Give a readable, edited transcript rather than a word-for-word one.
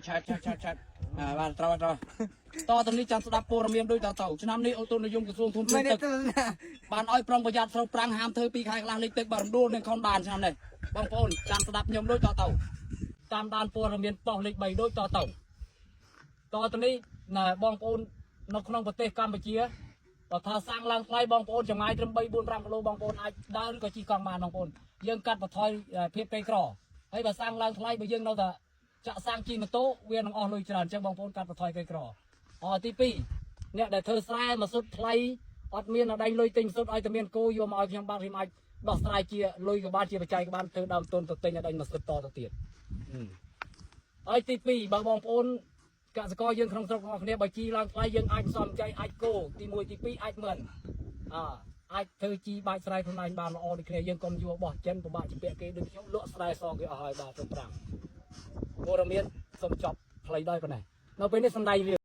ឆាតបានត្រូវតទៅនេះចាំស្ដាប់ព័ត៌មានដូចតទៅឆ្នាំនេះអូតូនយមក្រសួងធនធានទឹកបានឲ្យប្រុងប្រយ័ត្នស្រុកប្រាំងហាមធ្វើ2ខែកន្លះលេខទឹកបារំដួលនឹងខុនបានឆ្នាំនេះបងប្អូនចាំស្ដាប់ខ្ញុំដូចតទៅតាមដានព័ត៌មានប៉ុស្តិ៍លេខ3ដូចតទៅនេះបងប្អូននៅក្នុងប្រទេសកម្ពុជាបើថាសាំងឡើងថ្លៃបងប្អូនចម្ងាយត្រឹម3 4 5គីឡូបងប្អូនអាចដើរឬក៏ជិះកង់បានបងប្អូនយើងកាត់បន្ថយភាពក្រីក្រហើយបើសាំងឡើងថ្លៃបើយើងនៅតែចាក់សាំងជិះម៉ូតូវានឹងអស់លុយច្រើនអញ្ចឹងបងប្អូនកាត់បន្ថយក្រីក្រទី2អ្នកដែលធ្វើស្រែមកសុទ្ធថ្លៃអត់មានដៃលុយទិញសុទ្ធឲ្យតែមានគោយកមកឲ្យខ្ញុំបានខ្ញុំអាចដោះស្រាយជាលុយក៏បានជាបច្ច័យក៏បានធ្វើដើមទុនទៅទិញឲ្យដេញមកសុទ្ធតទៅទៀតហើយទី2បើបងប្អូនកសិករយើងក្នុងស្រុករបស់គ្នាបើជីឡើងថ្លៃយើងអាចសំចៃអាចគោទី1ទី2អាចមិនអាចធ្វើជីបាច់ស្រែខ្លួនឯងបានល្អដូចគ្នាយើងកុំយកបោះចិនពិបាកជំពាក់គេដូចខ្ញុំលក់ស្រែសគេអស់ហើយបាទទៅប្រាំងព័ត៌មានសូមចប់ខ្លីដោយប៉ុណ្ណេះនៅពេលនេះសំដីវា